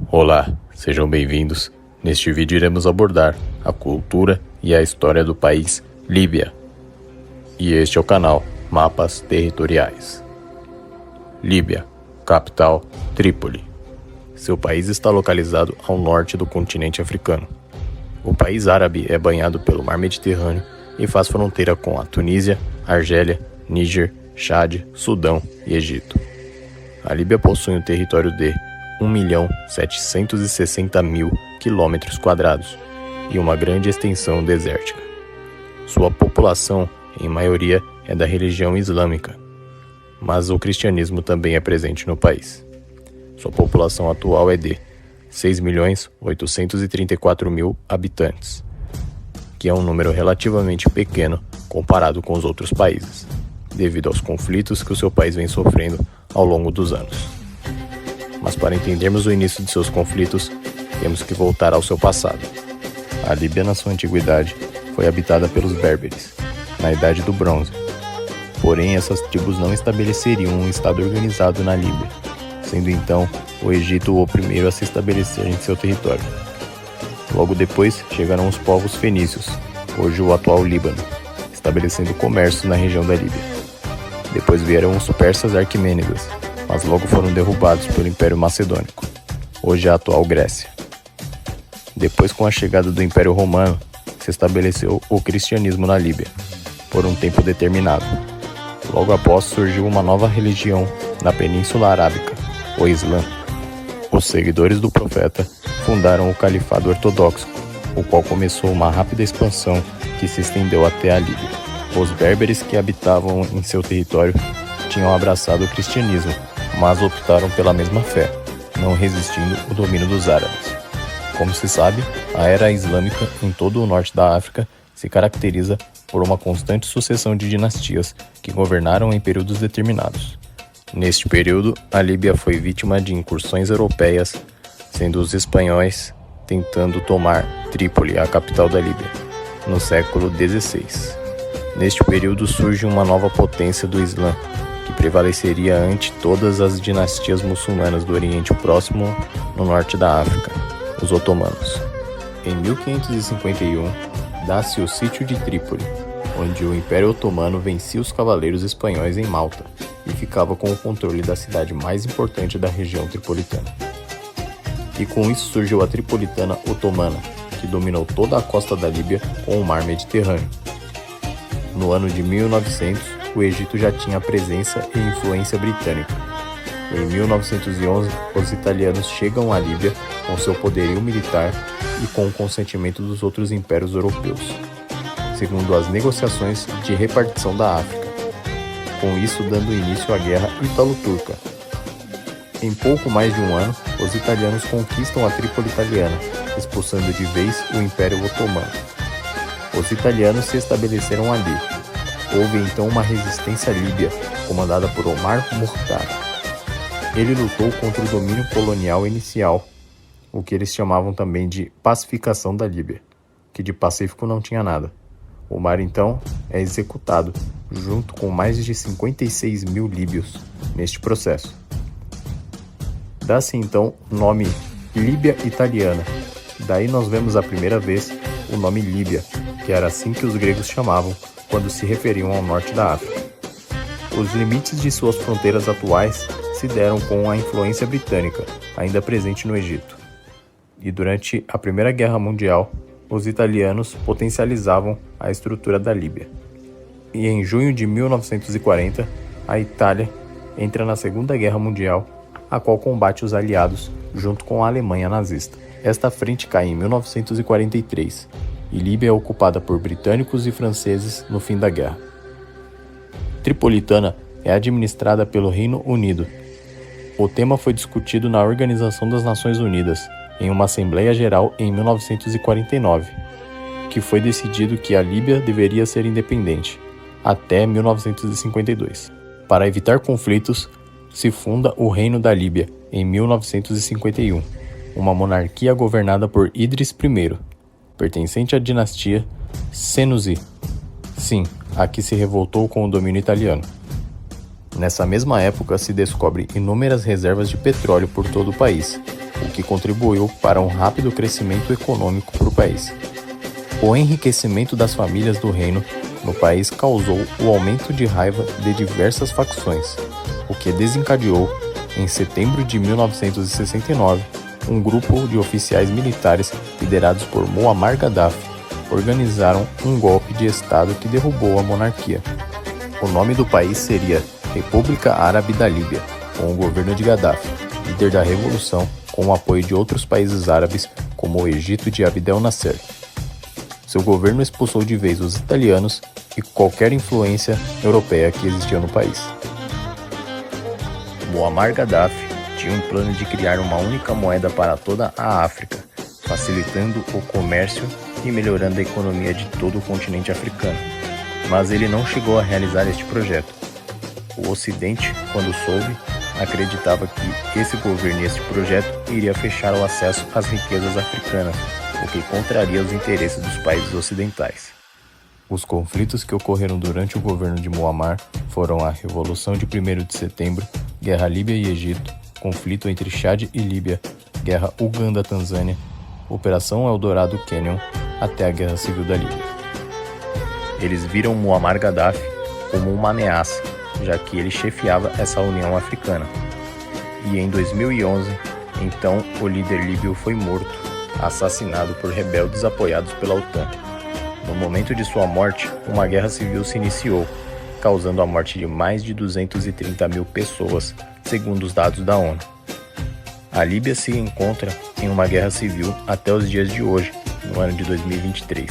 Olá, sejam bem-vindos. Neste vídeo iremos abordar a cultura e a história do país Líbia. E este é o canal Mapas Territoriais. Líbia, capital Trípoli. Seu país está localizado ao norte do continente africano. O país árabe é banhado pelo mar Mediterrâneo e faz fronteira com a Tunísia, Argélia, Níger, Chad, Sudão e Egito. A Líbia possui um território de 1.760.000 km² e uma grande extensão desértica. Sua população, em maioria, é da religião islâmica, mas o cristianismo também é presente no país. Sua população atual é de 6.834.000 habitantes, que é um número relativamente pequeno comparado com os outros países, devido aos conflitos que o seu país vem sofrendo ao longo dos anos. Mas para entendermos o início de seus conflitos, temos que voltar ao seu passado. A Líbia, na sua antiguidade, foi habitada pelos berberes, na Idade do Bronze. Porém, essas tribos não estabeleceriam um estado organizado na Líbia, sendo então o Egito o primeiro a se estabelecer em seu território. Logo depois, chegaram os povos fenícios, hoje o atual Líbano, estabelecendo comércio na região da Líbia. Depois vieram os persas arquimênidas, mas logo foram derrubados pelo Império Macedônico, hoje a atual Grécia. Depois, com a chegada do Império Romano, se estabeleceu o cristianismo na Líbia, por um tempo determinado. Logo após, surgiu uma nova religião na Península Arábica, o Islã. Os seguidores do profeta fundaram o Califado Ortodoxo, o qual começou uma rápida expansão que se estendeu até a Líbia. Os berberes que habitavam em seu território tinham abraçado o cristianismo, mas optaram pela mesma fé, não resistindo ao domínio dos árabes. Como se sabe, a era islâmica em todo o norte da África se caracteriza por uma constante sucessão de dinastias que governaram em períodos determinados. Neste período, a Líbia foi vítima de incursões europeias, sendo os espanhóis tentando tomar Trípoli, a capital da Líbia, no século XVI. Neste período surge uma nova potência do Islã, que prevaleceria ante todas as dinastias muçulmanas do Oriente Próximo no norte da África, os otomanos. Em 1551, dá-se o sítio de Trípoli, onde o Império Otomano vencia os cavaleiros espanhóis em Malta e ficava com o controle da cidade mais importante da região tripolitana. E com isso surgiu a Tripolitana Otomana, que dominou toda a costa da Líbia com o mar Mediterrâneo. No ano de 1900, o Egito já tinha presença e influência britânica. Em 1911, os italianos chegam à Líbia com seu poderio militar e com o consentimento dos outros impérios europeus, segundo as negociações de repartição da África, com isso dando início à Guerra Ítalo-Turca. Em pouco mais de um ano, os italianos conquistam a Trípoli italiana, expulsando de vez o Império Otomano. Os italianos se estabeleceram ali. Houve então uma resistência líbia, comandada por Omar Mukhtar. Ele lutou contra o domínio colonial inicial, o que eles chamavam também de pacificação da Líbia, que de pacífico não tinha nada. Omar então é executado, junto com mais de 56.000 líbios, neste processo. Dá-se então o nome Líbia Italiana. Daí nós vemos a primeira vez o nome Líbia, que era assim que os gregos chamavam quando se referiam ao norte da África. Os limites de suas fronteiras atuais se deram com a influência britânica, ainda presente no Egito. E durante a Primeira Guerra Mundial, os italianos potencializavam a estrutura da Líbia. E em junho de 1940, a Itália entra na Segunda Guerra Mundial, a qual combate os aliados junto com a Alemanha nazista. Esta frente cai em 1943, e Líbia é ocupada por britânicos e franceses no fim da guerra. Tripolitana é administrada pelo Reino Unido. O tema foi discutido na Organização das Nações Unidas, em uma Assembleia Geral em 1949, que foi decidido que a Líbia deveria ser independente, até 1952. Para evitar conflitos, se funda o Reino da Líbia, em 1951, uma monarquia governada por Idris I, pertencente à dinastia Senussi. Sim, a que se revoltou com o domínio italiano. Nessa mesma época se descobrem inúmeras reservas de petróleo por todo o país, o que contribuiu para um rápido crescimento econômico para o país. O enriquecimento das famílias do reino no país causou o aumento de raiva de diversas facções, o que desencadeou, em setembro de 1969, um grupo de oficiais militares liderados por Muammar Gaddafi organizaram um golpe de Estado que derrubou a monarquia. O nome do país seria República Árabe da Líbia, com o governo de Gaddafi, líder da revolução, com o apoio de outros países árabes, como o Egito de Abdel Nasser. Seu governo expulsou de vez os italianos e qualquer influência europeia que existia no país. Muammar Gaddafi tinha um plano de criar uma única moeda para toda a África, facilitando o comércio e melhorando a economia de todo o continente africano. Mas ele não chegou a realizar este projeto. O Ocidente, quando soube, acreditava que esse governo e esse projeto iria fechar o acesso às riquezas africanas, o que contraria os interesses dos países ocidentais. Os conflitos que ocorreram durante o governo de Muammar foram a Revolução de 1º de Setembro, Guerra Líbia e Egito, conflito entre Chad e Líbia, Guerra Uganda-Tanzânia, Operação Eldorado Canyon, até a Guerra Civil da Líbia. Eles viram Muammar Gaddafi como uma ameaça, já que ele chefiava essa União Africana. E em 2011, então, o líder líbio foi morto, assassinado por rebeldes apoiados pela OTAN. No momento de sua morte, uma guerra civil se iniciou, causando a morte de mais de 230 mil pessoas, segundo os dados da ONU. A Líbia se encontra em uma guerra civil até os dias de hoje, no ano de 2023,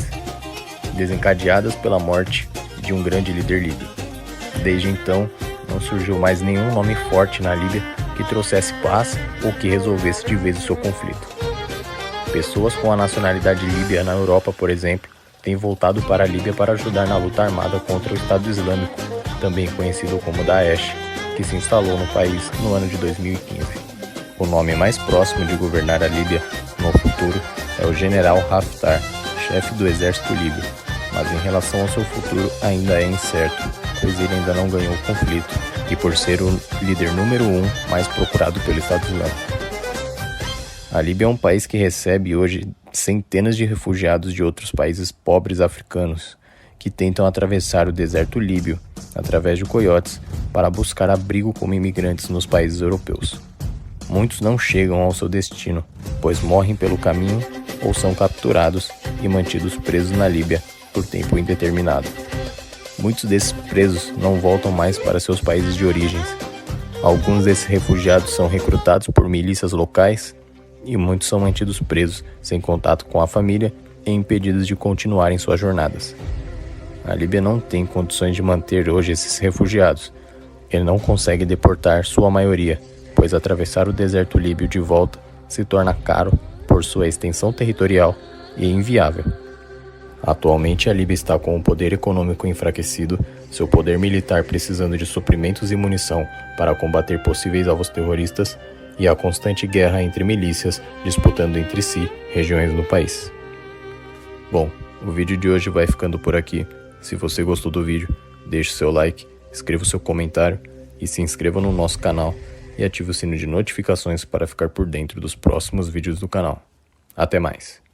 desencadeadas pela morte de um grande líder líbio. Desde então, não surgiu mais nenhum nome forte na Líbia que trouxesse paz ou que resolvesse de vez o seu conflito. Pessoas com a nacionalidade líbia na Europa, por exemplo, têm voltado para a Líbia para ajudar na luta armada contra o Estado Islâmico, também conhecido como Daesh, que se instalou no país no ano de 2015. O nome mais próximo de governar a Líbia no futuro é o General Haftar, chefe do exército líbio, mas em relação ao seu futuro ainda é incerto, pois ele ainda não ganhou o conflito e por ser o líder número 1 mais procurado pelo Estado Islâmico. A Líbia é um país que recebe hoje centenas de refugiados de outros países pobres africanos que tentam atravessar o deserto líbio através de coiotes para buscar abrigo como imigrantes nos países europeus. Muitos não chegam ao seu destino, pois morrem pelo caminho ou são capturados e mantidos presos na Líbia por tempo indeterminado. Muitos desses presos não voltam mais para seus países de origens. Alguns desses refugiados são recrutados por milícias locais e muitos são mantidos presos, sem contato com a família e impedidos de continuarem suas jornadas. A Líbia não tem condições de manter hoje esses refugiados. Ele não consegue deportar sua maioria, pois atravessar o deserto líbio de volta se torna caro por sua extensão territorial e inviável. Atualmente a Líbia está com o poder econômico enfraquecido, seu poder militar precisando de suprimentos e munição para combater possíveis alvos terroristas e a constante guerra entre milícias disputando entre si regiões no país. Bom, o vídeo de hoje vai ficando por aqui. Se você gostou do vídeo, deixe seu like, escreva o seu comentário e se inscreva no nosso canal e ative o sino de notificações para ficar por dentro dos próximos vídeos do canal. Até mais!